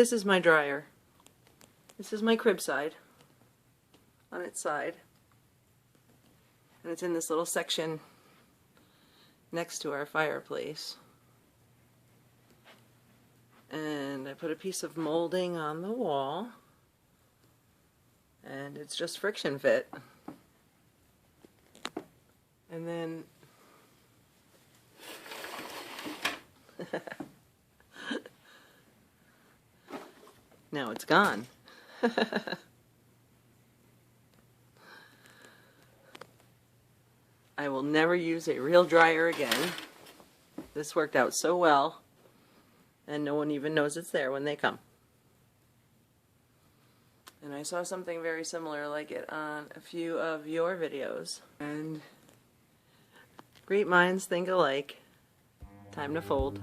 This is my dryer. This is my crib side, on its side. And it's in this little section next to our fireplace. And I put a piece of molding on the wall, and it's just friction fit. And then now it's gone. I will never use a real dryer again. This worked out so well, and no one even knows it's there when they come. And I saw something very similar like it on a few of your videos. And great minds think alike. Time to fold.